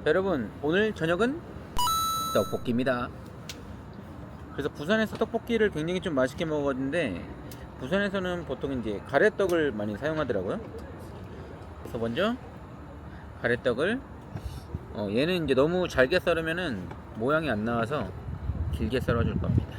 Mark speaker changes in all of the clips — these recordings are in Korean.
Speaker 1: 자, 여러분, 오늘 저녁은 떡볶이입니다. 그래서 부산에서 떡볶이를 굉장히 좀 맛있게 먹었는데, 부산에서는 보통 이제 가래떡을 많이 사용하더라고요. 그래서 먼저 가래떡을 얘는 이제 너무 잘게 썰으면은 모양이 안 나와서 길게 썰어줄 겁니다.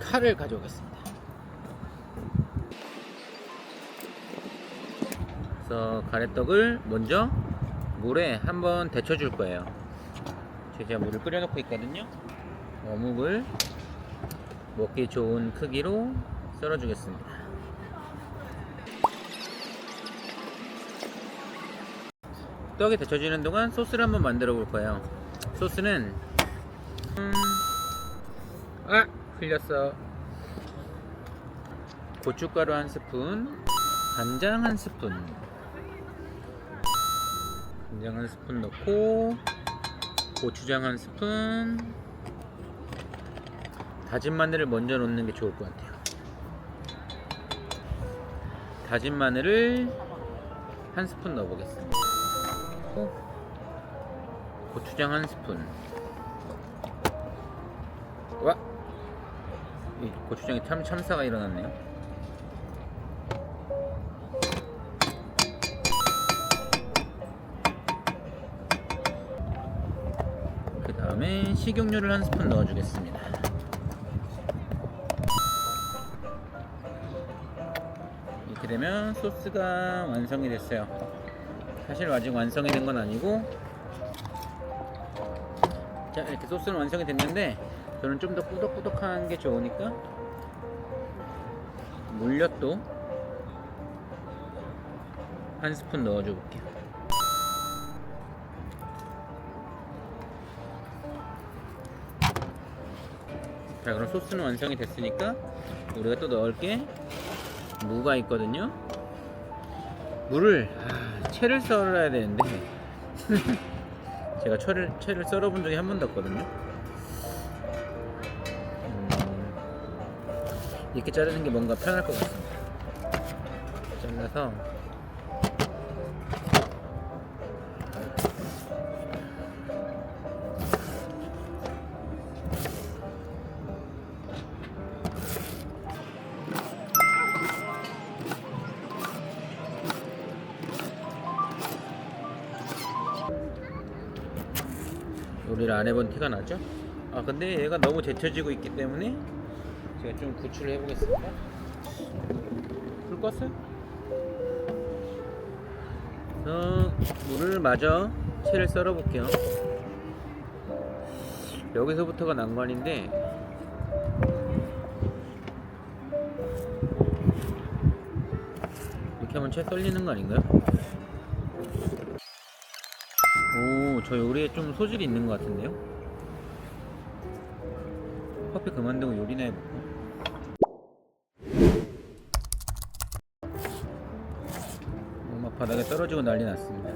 Speaker 1: 칼을 가져오겠습니다. 그래서 가래떡을 먼저 물에 한번 데쳐줄 거예요. 제가 물을 끓여놓고 있거든요. 어묵을 먹기 좋은 크기로 썰어주겠습니다. 떡이 데쳐지는 동안 소스를 한번 만들어 볼 거예요. 소스는 흘렸어. 고춧가루 한 스푼, 간장 한 스푼, 간장 한 스푼 넣고 고추장 한 스푼, 다진 마늘을 먼저 넣는 게 좋을 것 같아요. 다진 마늘을 한 스푼 넣어보겠습니다. 고추장 한 스푼. 와! 이 고추장에 참사가 일어났네요. 그 다음에 식용유를 한 스푼 넣어주겠습니다. 이렇게 되면 소스가 완성이 됐어요. 사실 아직 완성이 된 건 아니고, 자, 이렇게 소스는 완성이 됐는데 저는 좀 더 꾸덕꾸덕한 게 좋으니까 물엿도 한 스푼 넣어줘 볼게요. 자, 그럼 소스는 완성이 됐으니까 우리가 또 넣을 게 무가 있거든요. 무를 채를 썰어야 되는데 제가 채를 썰어본 적이 한 번도 없거든요. 이렇게 자르는 게 뭔가 편할 것 같습니다. 잘라서 요리를 안 해본 티가 나죠? 근데 얘가 너무 데쳐지고 있기 때문에 제가 좀 구출을 해보겠습니다. 불 껐어요? 물을 마저 채를 썰어 볼게요. 여기서부터가 난관인데, 이렇게 하면 채 썰리는 거 아닌가요? 오, 저 요리에 좀 소질이 있는 것 같은데요? 커피 그만두고 요리나 해볼까? 막 바닥에 떨어지고 난리 났습니다.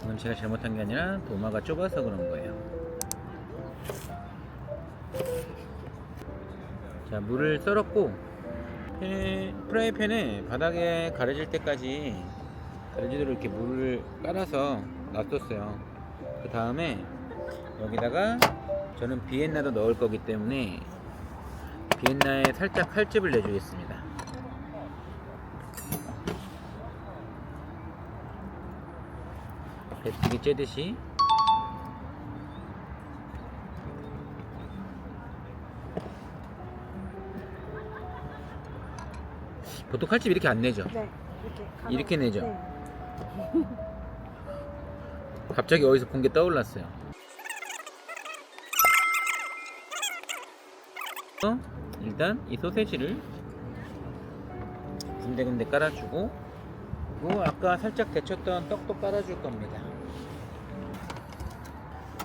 Speaker 1: 이건 제가 잘못한 게 아니라 도마가 좁아서 그런 거예요. 자, 물을 썰었고, 프라이팬에 바닥에 가려질 때까지 가려지도록 이렇게 물을 깔아서 놔뒀어요. 그 다음에 여기다가 저는 비엔나도 넣을 거기 때문에 비엔나에 살짝 칼집을 내주겠습니다. 배뜨기 째듯이. 보통 칼집 이렇게 안 내죠?
Speaker 2: 네,
Speaker 1: 이렇게 내죠?
Speaker 2: 네.
Speaker 1: 갑자기 어디서 본 게 떠올랐어요. 일단 이 소세지를 군데군데 깔아주고, 그리고 아까 살짝 데쳤던 떡도 깔아줄 겁니다.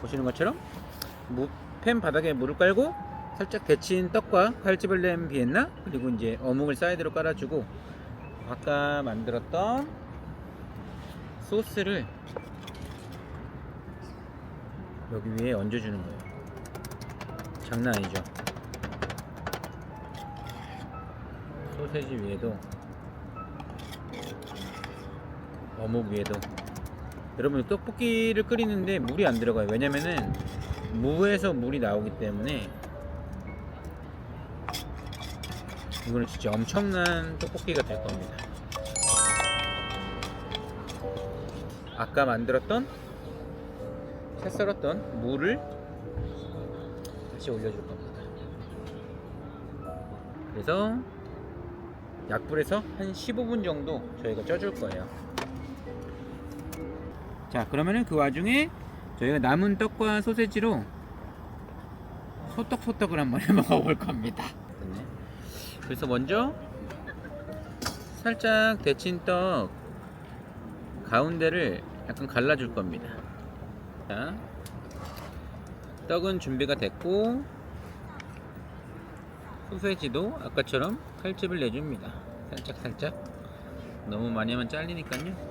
Speaker 1: 보시는 것처럼 팬 바닥에 물을 깔고 살짝 데친 떡과 칼집을 낸 비엔나, 그리고 이제 어묵을 사이드로 깔아주고 아까 만들었던 소스를 여기 위에 얹어주는 거예요. 장난 아니죠? 소세지 위에도 어묵 위에도. 여러분 떡볶이를 끓이는데 물이 안 들어가요. 왜냐면은 무에서 물이 나오기 때문에. 이거는 진짜 엄청난 떡볶이가 될 겁니다. 아까 만들었던 채 썰었던 무를 다시 올려줄 겁니다. 그래서 약불에서 한 15분 정도 저희가 쪄줄 거예요. 자, 그러면은 그 와중에 저희가 남은 떡과 소세지로 소떡소떡을 한번 해 먹어볼 겁니다. 그래서 먼저 살짝 데친 떡 가운데를 약간 갈라줄 겁니다. 자, 떡은 준비가 됐고 소세지도 아까처럼 칼집을 내줍니다. 살짝 너무 많이 하면 잘리니까요.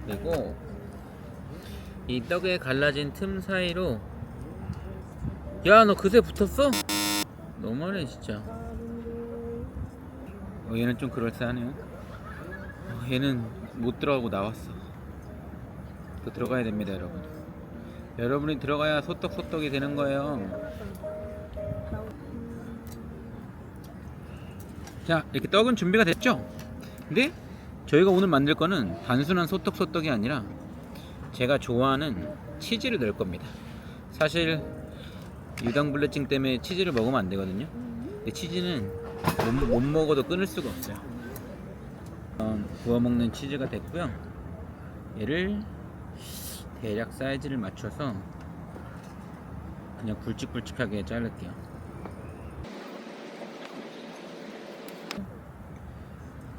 Speaker 1: 그리고 이 떡에 갈라진 틈 사이로, 야, 너 그새 붙었어? 너무하네 진짜. 얘는 좀 그럴싸하네요. 얘는 못 들어가고 나왔어. 또 들어가야 됩니다, 여러분. 여러분이 들어가야 소떡소떡이 되는 거예요. 자, 이렇게 떡은 준비가 됐죠? 근데 저희가 오늘 만들 거는 단순한 소떡소떡이 아니라 제가 좋아하는 치즈를 넣을 겁니다. 사실 유당불내증 때문에 치즈를 먹으면 안 되거든요. 근데 치즈는 못 먹어도 끊을 수가 없어요. 구워 먹는 치즈가 됐고요. 얘를 대략 사이즈를 맞춰서 그냥 굵직굵직하게 자를게요.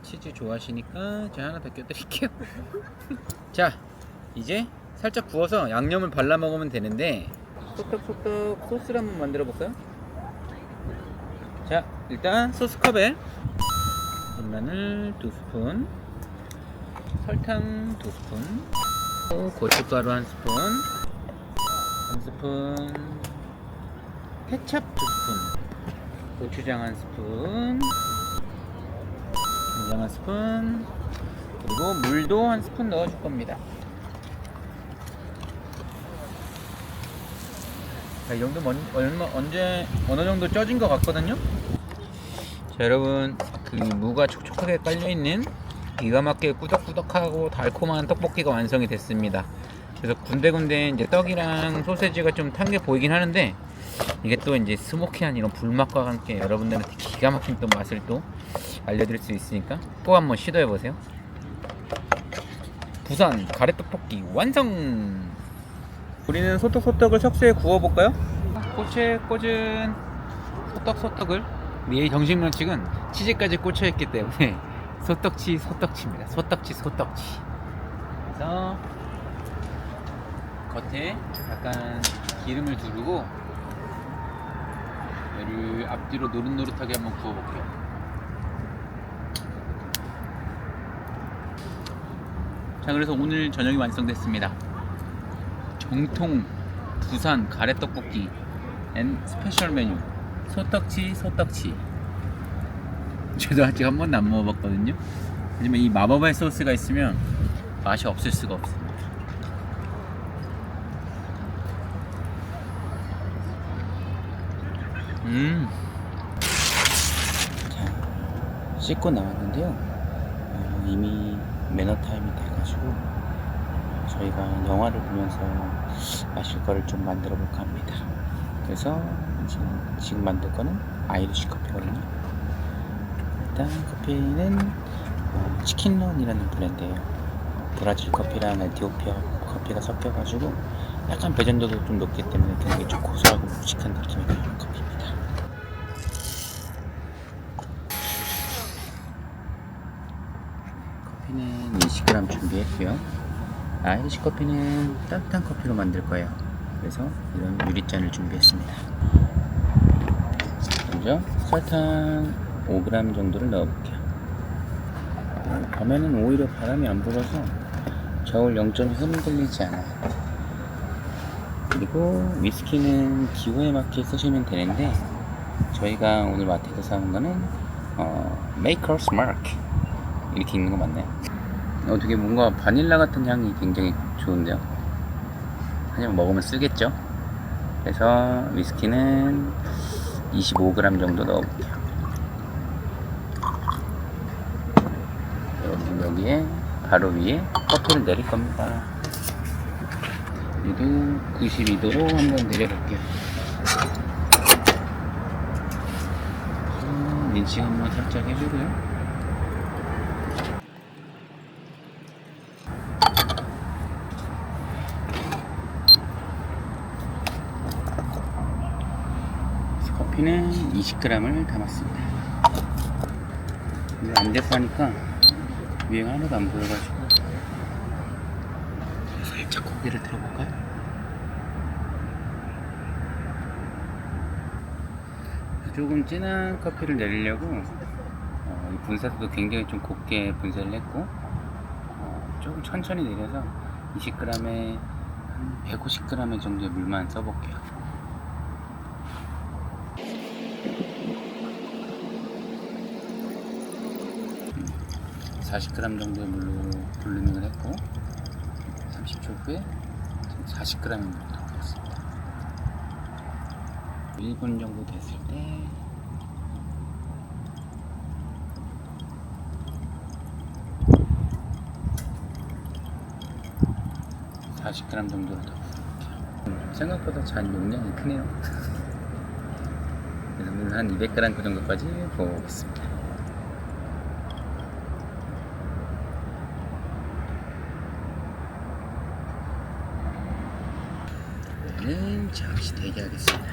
Speaker 1: 치즈 좋아하시니까 제가 하나 더 껴드릴게요. 자, 이제 살짝 구워서 양념을 발라 먹으면 되는데, 소떡소떡 소스를 한번 만들어 볼까요? 자, 일단 소스컵에 마늘 2스푼, 설탕 2스푼, 고춧가루 1스푼, 1스푼, 케찹 2스푼, 고추장 1스푼, 간장 1스푼, 그리고 물도 1스푼 넣어줄 겁니다. 자, 이 정도 어느 정도 쪄진 것 같거든요. 자, 여러분, 그 무가 촉촉하게 깔려있는 기가 막히게 꾸덕꾸덕하고 달콤한 떡볶이가 완성이 됐습니다. 그래서 군데군데 이제 떡이랑 소세지가 좀 탄 게 보이긴 하는데, 이게 또 이제 스모키한 이런 불맛과 함께 여러분들한테 기가 막힌 또 맛을 또 알려드릴 수 있으니까 꼭 한번 시도해보세요. 부산 가래떡볶이 완성! 우리는 소떡소떡을 석쇠에 구워볼까요? 꽃에 꽂은 소떡소떡을, 이 정식 명칭은 치즈까지 꽂혀있기 때문에 소떡치입니다. 소떡치. 그래서 겉에 약간 기름을 두르고 얘를 앞뒤로 노릇노릇하게 한번 구워볼게요. 자, 그래서 오늘 저녁이 완성됐습니다. 정통 부산 가래떡볶이 앤 스페셜 메뉴 소떡치. 저도 아직 한 번도 안 먹어봤거든요. 하지만 이 마법의 소스가 있으면 맛이 없을 수가 없습니다. 자, 씻고 나왔는데요. 이미 매너 타임이 돼가지고 저희가 영화를 보면서 마실 거를 좀 만들어 볼까 합니다. 그래서 지금 만들 거는 아이리쉬 커피거든요. 일단 커피는 치킨런이라는 브랜드예요. 브라질 커피랑 에티오피아 커피가 섞여가지고 약간 배전도도 좀 높기 때문에 굉장히 좀 고소하고 묵직한 느낌이 나는 커피입니다. 커피는 20g 준비했고요. 아이리쉬 커피는 따뜻한 커피로 만들 거예요. 그래서 이런 유리잔을 준비했습니다. 먼저 설탕 5g 정도를 넣어볼게요. 밤에는 오히려 바람이 안 불어서 저울 0점이 흔들리지 않아요. 그리고 위스키는 기호에 맞게 쓰시면 되는데, 저희가 오늘 마트에서 사온 거는 Maker's Mark 이렇게 있는 거 맞나요? 되게 뭔가 바닐라 같은 향이 굉장히 좋은데요. 하지만 먹으면 쓰겠죠. 그래서 위스키는 25g 정도 넣어볼게요. 여기에 바로 위에 커피를 내릴 겁니다. 얘도 92도로 한번 내려볼게요. 린칭 한번 살짝 해주고요. 커피는 20g을 담았습니다. 이거 안 돼서 하니까 위에가 하나도 안 보여가지고 살짝 고개를 들어볼까요? 조금 진한 커피를 내리려고 이 분사도 굉장히 좀 곱게 분쇄를 했고 조금 천천히 내려서 20g에 한 150g 정도의 물만 써볼게요. 40g 정도의 물로 블루밍을 했고 30초 후에 40g의 물을 더 넣었습니다. 1분 정도 됐을 때 (40g) 정도를 더 부을게요. 생각보다 잔 용량이 크네요. 그래서 물 한 200g 그 정도까지 부어보겠습니다. 잠시 대기하겠습니다.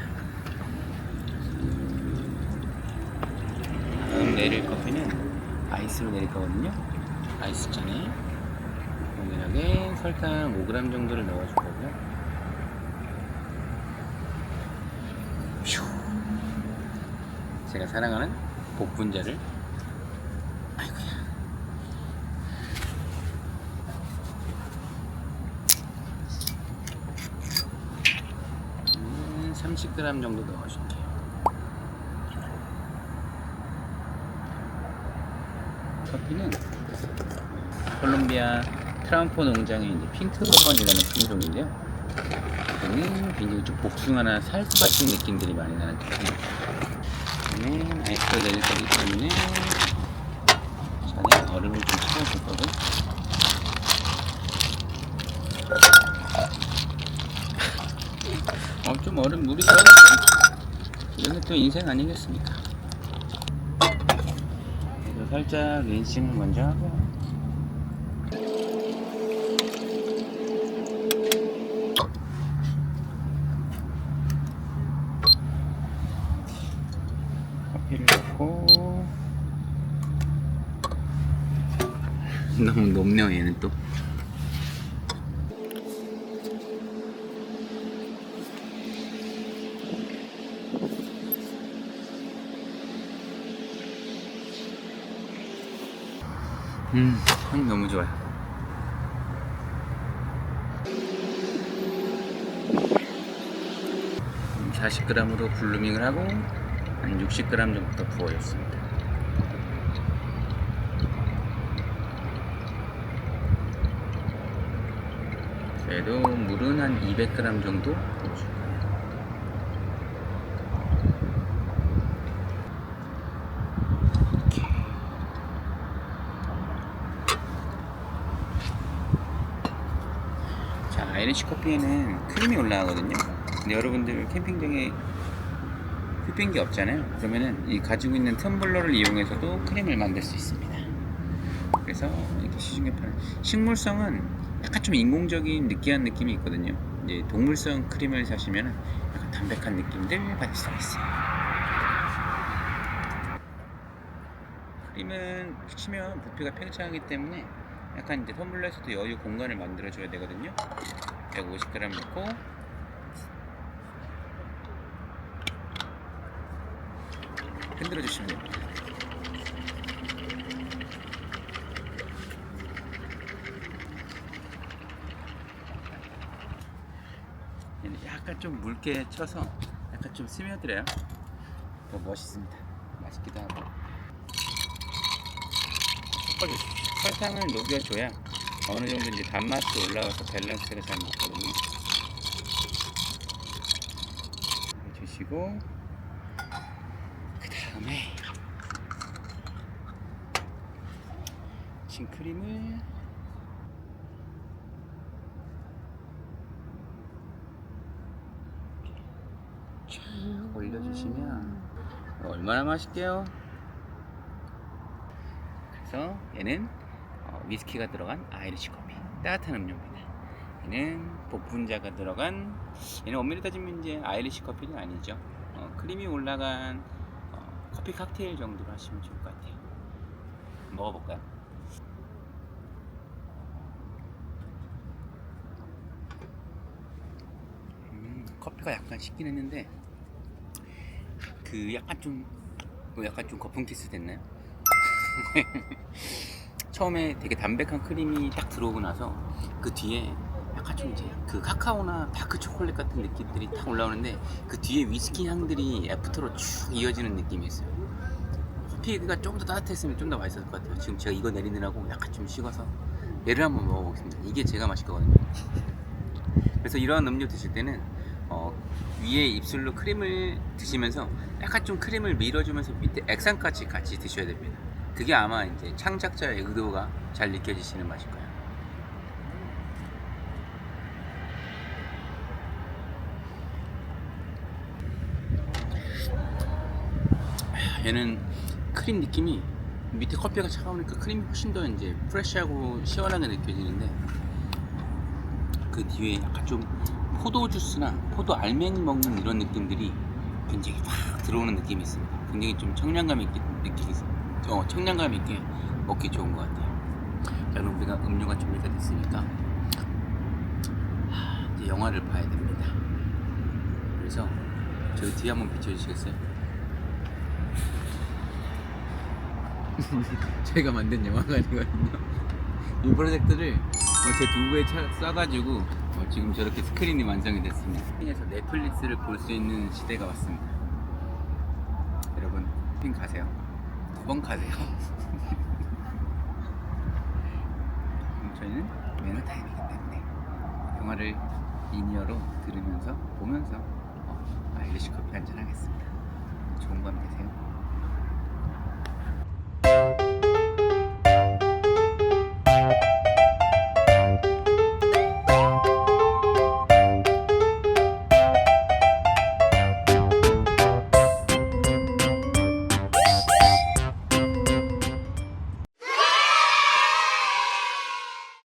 Speaker 1: 다음 내릴 커피는 아이스로 내릴 거거든요. 아이스 잔에 동일하게 설탕 5g 정도를 넣어줄 거고요. 제가 사랑하는 복분자를 아이고야 30g 정도 넣어줄게요. 커피는 콜롬비아 트라운포 농장의 이제 핑크버번이라는 품종인데요. 이거는 굉장히 좀 복숭아나 살수 같은 느낌들이 많이 나는 커피입니다. 저는 아이스를 내릴 거기 때문에 잔에 얼음을 좀 채워줄 거고 좀 얼음 물이 들어가죠. 이런 게 또 인생 아니겠습니까? 그래서 살짝 린싱을 먼저 하고 커피를 넣고 너무 높네요 얘는 또. 향이 너무 좋아요. 음, 40g으로 블루밍을 하고 한 60g 정도 더 부어줬습니다. 그래도 물은 한 200g 정도 부어줄게요. 아이리시 커피에는 크림이 올라가거든요. 근데 여러분들 캠핑장에 휘핑기 없잖아요. 그러면은 이 가지고 있는 텀블러를 이용해서도 크림을 만들 수 있습니다. 그래서 이렇게 시중에 파는 식물성은 약간 좀 인공적인 느끼한 느낌이 있거든요. 이제 동물성 크림을 사시면 약간 담백한 느낌들 받을 수가 있어요. 크림은 치면 부피가 팽창하기 때문에 약간 이제 텀블러에서도 여유 공간을 만들어 줘야 되거든요. 150g 넣고 흔들어 주시면 됩니다. 약간 좀 묽게 쳐서 약간 좀 스며들어요. 더 멋있습니다. 맛있기도 하고. 설탕을 녹여줘야 어느 정도 이제 단맛도 올라가서 밸런스가 잘 맞거든요. 주시고 그 다음에 싱크림을 쫙 올려주시면 얼마나 맛있게요. 그래서 얘는 위스키가 들어간 아이리시 커피, 따뜻한 음료입니다. 얘는 복분자가 들어간, 얘는 엄밀히 따지면 이제 아이리시 커피는 아니죠. 크림이 올라간 커피 칵테일 정도로 하시면 좋을 것 같아요. 먹어볼까요? 커피가 약간 식긴 했는데 그 약간 좀 거품 키스 됐나요? 처음에 되게 담백한 크림이 딱 들어오고 나서 그 뒤에 약간 좀 이제 그 카카오나 다크 초콜릿 같은 느낌들이 딱 올라오는데 그 뒤에 위스키 향들이 애프터로 쭉 이어지는 느낌이 있어요. 커피가 좀 더 따뜻했으면 좀 더 맛있었을 것 같아요. 지금 제가 이거 내리느라고 약간 좀 식어서 얘를 한번 먹어보겠습니다. 이게 제가 마실 거거든요. 그래서 이러한 음료 드실 때는 위에 입술로 크림을 드시면서 약간 좀 크림을 밀어주면서 밑에 액상까지 같이 드셔야 됩니다. 그게 아마 이제 창작자의 의도가 잘 느껴지시는 맛일 거예요. 얘는 크림 느낌이 밑에 커피가 차가우니까 크림이 훨씬 더 이제 프레쉬하고 시원하게 느껴지는데 그 뒤에 약간 좀 포도 주스나 포도 알맹이 먹는 이런 느낌들이 굉장히 확 들어오는 느낌이 있습니다. 굉장히 좀 청량감 있게 청량감 있게 먹기 좋은 것 같아요. 자, 그럼 우리가 음료가 준비가 됐으니까 이제 영화를 봐야 됩니다. 그래서 저희 뒤에 한번 비춰주시겠어요? 저희가 만든 영화가 아니거든요. 이 프로젝트를 제 두부에 싸가지고 지금 저렇게 스크린이 완성이 됐습니다. 스크린에서 넷플릭스를 볼 수 있는 시대가 왔습니다. 여러분, 쇼핑 가세요. 뻥 가세요. 저희는 매너 타임이기 때문에 영화를 인이어로 들으면서 보면서 아이리시 커피 한잔 하겠습니다. 좋은 밤 되세요.